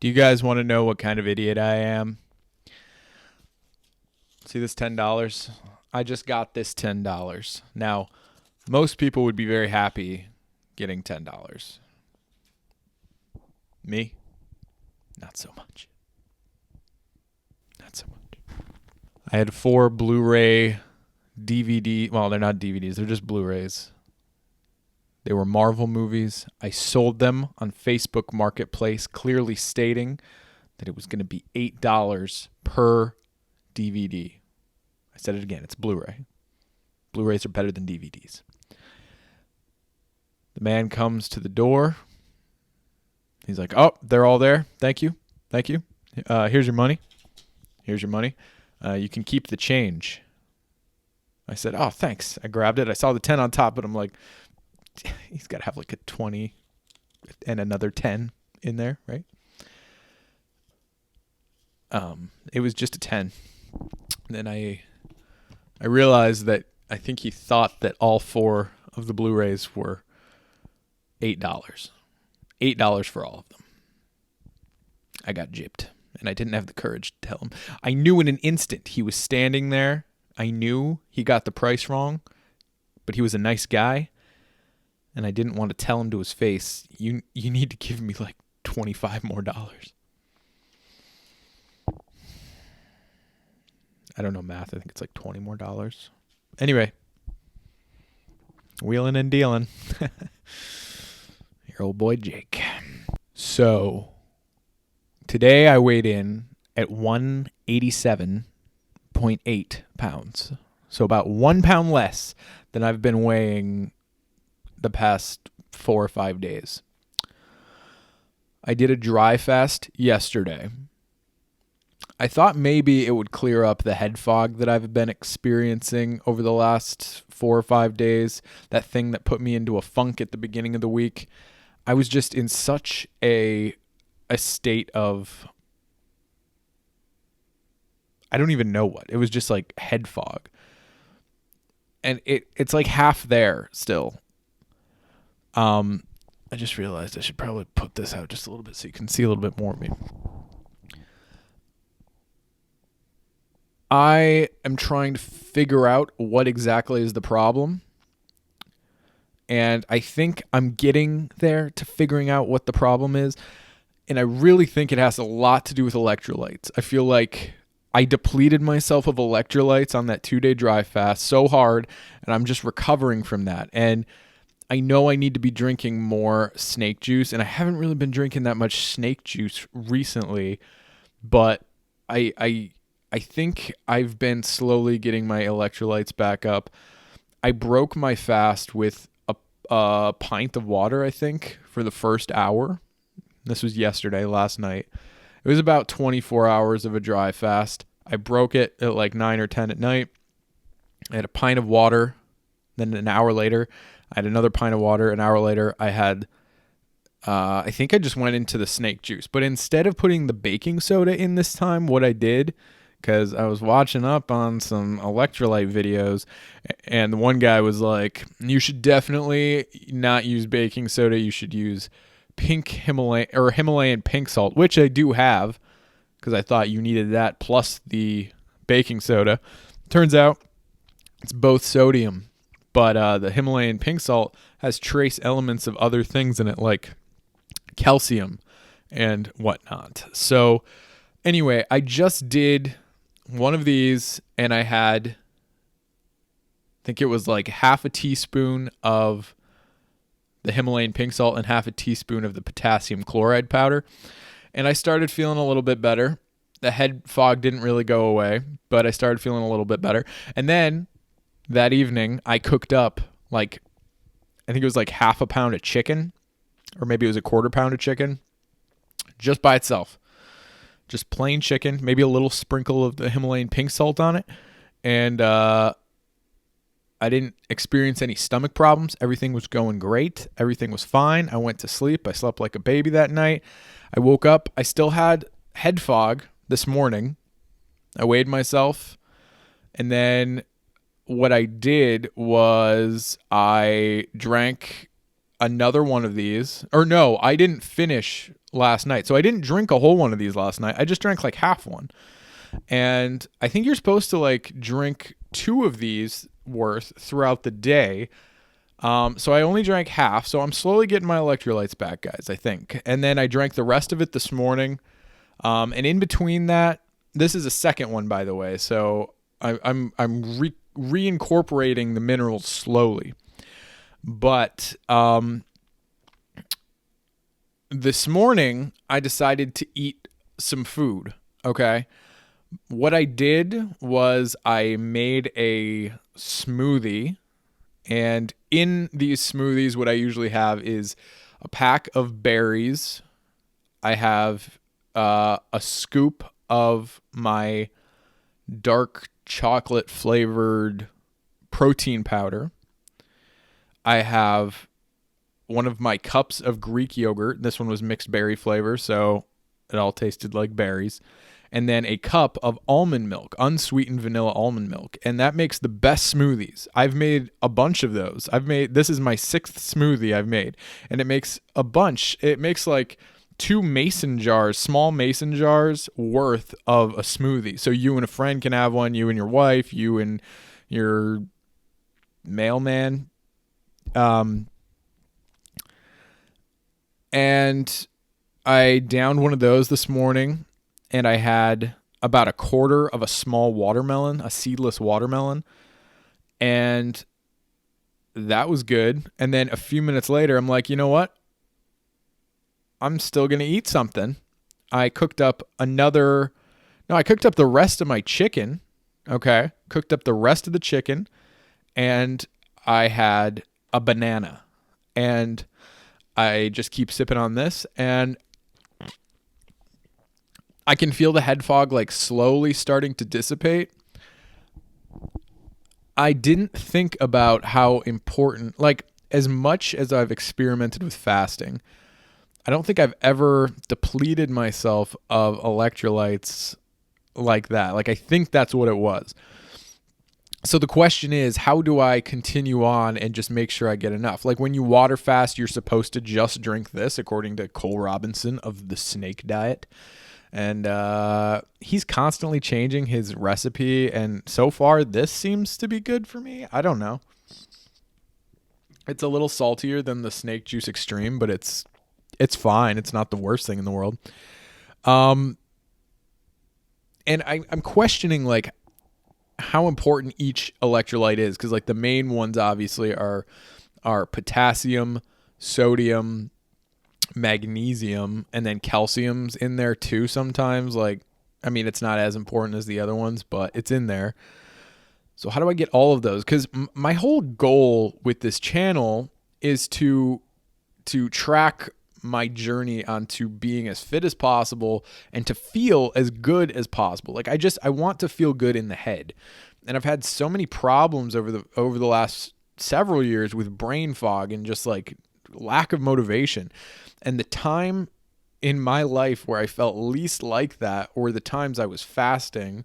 Do you guys want to know what kind of idiot I am? See this $10? I just got this $10. Now, most people would be very happy getting $10. Me? Not so much. Not so much. I had 4 Blu-ray DVD. Well, they're not DVDs. They're just Blu-rays. They were Marvel movies. I sold them on Facebook Marketplace, clearly stating that it was going to be $8 per DVD. I said it again. It's Blu-ray. Blu-rays are better than DVDs. The man comes to the door. He's like, "Oh, they're all there. Thank you. Thank you. Here's your money. Here's your money. You can keep the change." I said, "Oh, thanks." I grabbed it. I saw the 10 on top, but I'm like, he's got to have like a 20 and another 10 in there, right? It was just a 10. And then I realized that I think he thought that all 4 of the Blu-rays were $8. $8 for all of them. I got gypped, and I didn't have the courage to tell him. I knew in an instant he was standing there. I knew he got the price wrong, but he was a nice guy, and I didn't want to tell him to his face, you need to give me like $25 more. I don't know math. I think it's like $20 more. Anyway, wheeling and dealing. Your old boy Jake. So, today I weighed in at 187.8 pounds. So about 1 pound less than I've been weighing the past 4 or 5 days. I did a dry fast yesterday. I thought maybe it would clear up the head fog that I've been experiencing over the last 4 or 5 days. That thing that put me into a funk at the beginning of the week. I was just in such a state of, I don't even know what. It was just like head fog. And it's like half there still. I just realized I should probably put this out just a little bit so you can see a little bit more of me. I am trying to figure out what exactly is the problem. And I think I'm getting there to figuring out what the problem is. And I really think it has a lot to do with electrolytes. I feel like I depleted myself of electrolytes on that 2-day dry fast so hard, and I'm just recovering from that. And I know I need to be drinking more snake juice, and I haven't really been drinking that much snake juice recently, but I think I've been slowly getting my electrolytes back up. I broke my fast with a pint of water, I think, for the first hour. This was yesterday, last night. It was about 24 hours of a dry fast. I broke it at like 9 or 10 at night. I had a pint of water. Then an hour later, I had another pint of water. An hour later, I had, I think I just went into the snake juice. But instead of putting the baking soda in this time, what I did, because I was watching up on some electrolyte videos, and the one guy was like, you should definitely not use baking soda. You should use Himalayan pink salt, which I do have, because I thought you needed that plus the baking soda. Turns out it's both sodium, but the Himalayan pink salt has trace elements of other things in it, like calcium and whatnot. So anyway, I just did one of these, and I had, I think it was like half a teaspoon of the Himalayan pink salt and half a teaspoon of the potassium chloride powder. And I started feeling a little bit better. The head fog didn't really go away, but I started feeling a little bit better. And then that evening, I cooked up like, I think it was like half a pound of chicken, or maybe it was a quarter pound of chicken, just by itself. Just plain chicken, maybe a little sprinkle of the Himalayan pink salt on it. And I didn't experience any stomach problems. Everything was going great. Everything was fine. I went to sleep. I slept like a baby that night. I woke up. I still had head fog this morning. I weighed myself. And then what I did was I drank another one of these. Or no, I didn't finish last night. So I didn't drink a whole one of these last night. I just drank like half one. And I think you're supposed to like drink 2 of these worth throughout the day. So I only drank half. So I'm slowly getting my electrolytes back, guys, I think. And then I drank the rest of it this morning. And in between that, this is a second one, by the way. So I'm reincorporating the minerals slowly. But this morning, I decided to eat some food. Okay. What I did was I made a smoothie. And in these smoothies, what I usually have is a pack of berries. I have a scoop of my dark chocolate flavored protein powder. I have one of my cups of Greek yogurt. This one was mixed berry flavor, so it all tasted like berries. And then a cup of almond milk, unsweetened vanilla almond milk. And that makes the best smoothies. I've made a bunch of those. This is my 6th smoothie I've made. And it makes a bunch. It makes like 2 mason jars, small mason jars worth of a smoothie. So you and a friend can have one, you and your wife, you and your mailman. And I downed one of those this morning, and I had about a quarter of a small watermelon, a seedless watermelon. And that was good. And then a few minutes later, I'm like, you know what? I'm still going to eat something. I cooked up the rest of my chicken. Okay. Cooked up the rest of the chicken, and I had a banana, and I just keep sipping on this, and I can feel the head fog like slowly starting to dissipate. I didn't think about how important, like, as much as I've experimented with fasting, I don't think I've ever depleted myself of electrolytes like that. Like, I think that's what it was. So the question is, how do I continue on and just make sure I get enough? Like, when you water fast, you're supposed to just drink this, according to Cole Robinson of the Snake Diet. And he's constantly changing his recipe. And so far, this seems to be good for me. I don't know. It's a little saltier than the Snake Juice Extreme, but it's fine. It's not the worst thing in the world. And I'm questioning, like, how important each electrolyte is, because like the main ones obviously are potassium, sodium, magnesium, and then calcium's in there too sometimes. Like, I mean, it's not as important as the other ones, but it's in there. So how do I get all of those? Because my whole goal with this channel is to track my journey onto being as fit as possible and to feel as good as possible. Like, I want to feel good in the head. And I've had so many problems over the last several years with brain fog and just like lack of motivation. And the time in my life where I felt least like that were the times I was fasting.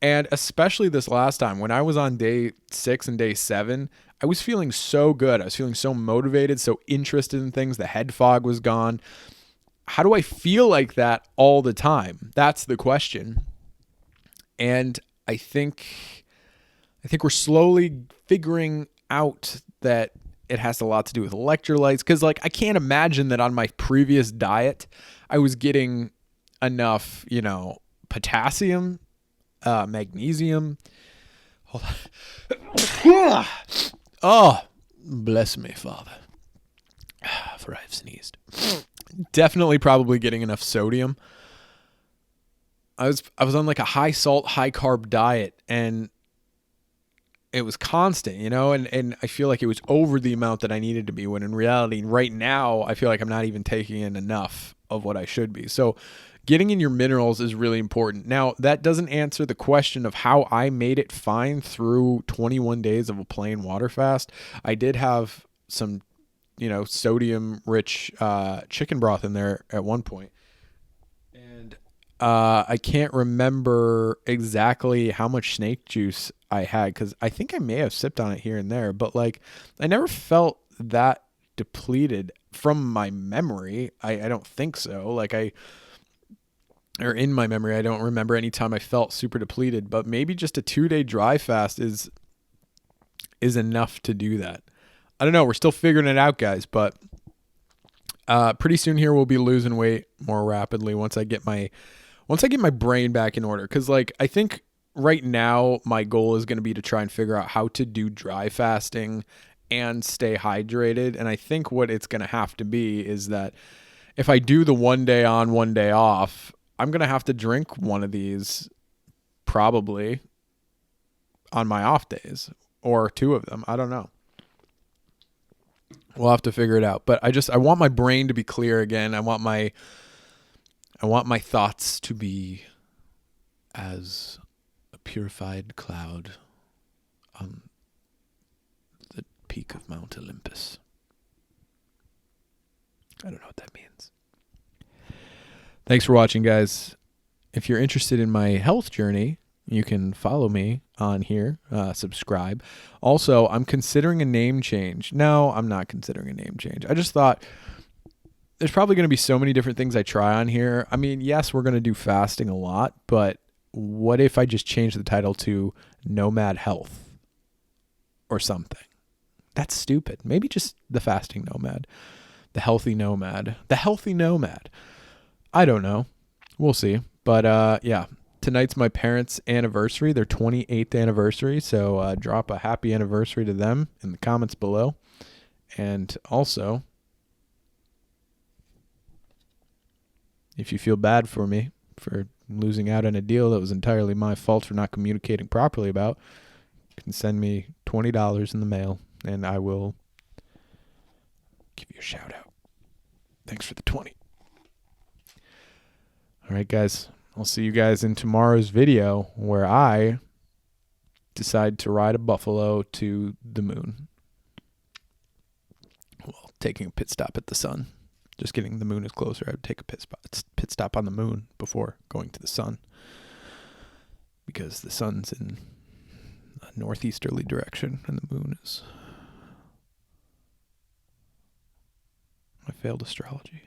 And especially this last time when I was on day 6 and day 7, I was feeling so good. I was feeling so motivated, so interested in things. The head fog was gone. How do I feel like that all the time? That's the question. And I think we're slowly figuring out that it has a lot to do with electrolytes. Because, like, I can't imagine that on my previous diet, I was getting enough, potassium, magnesium. Hold on. Oh, bless me, Father, for I have sneezed. Definitely probably getting enough sodium. I was on like a high salt, high carb diet, and it was constant, and I feel like it was over the amount that I needed to be, when in reality, right now, I feel like I'm not even taking in enough of what I should be. So getting in your minerals is really important. Now, that doesn't answer the question of how I made it fine through 21 days of a plain water fast. I did have some, sodium-rich chicken broth in there at one point. And I can't remember exactly how much snake juice I had, because I think I may have sipped on it here and there. But, like, I never felt that depleted from my memory. I don't think so. Or in my memory, I don't remember any time I felt super depleted, but maybe just a 2-day dry fast is enough to do that. I don't know. We're still figuring it out, guys, but pretty soon here we'll be losing weight more rapidly once I get my brain back in order. Cause like, I think right now my goal is going to be to try and figure out how to do dry fasting and stay hydrated. And I think what it's going to have to be is that if I do the 1 day on, 1 day off, I'm going to have to drink one of these probably on my off days, or 2 of them. I don't know. We'll have to figure it out. But I want my brain to be clear again. I want my thoughts to be as a purified cloud on the peak of Mount Olympus. I don't know what that means. Thanks for watching, guys. If you're interested in my health journey, you can follow me on here, subscribe. Also, I'm considering a name change. No, I'm not considering a name change. I just thought there's probably going to be so many different things I try on here. I mean, yes, we're going to do fasting a lot, but what if I just change the title to Nomad Health or something? That's stupid. Maybe just the fasting nomad, the healthy nomad, I don't know. We'll see. But yeah, tonight's my parents' anniversary, their 28th anniversary. So drop a happy anniversary to them in the comments below. And also, if you feel bad for me for losing out on a deal that was entirely my fault for not communicating properly about, you can send me $20 in the mail and I will give you a shout out. Thanks for the 20. All right, guys. I'll see you guys in tomorrow's video where I decide to ride a buffalo to the moon. Well, taking a pit stop at the sun. Just kidding. The moon is closer. I would take a pit stop on the moon before going to the sun, because the sun's in a northeasterly direction and the moon is... I failed astrology.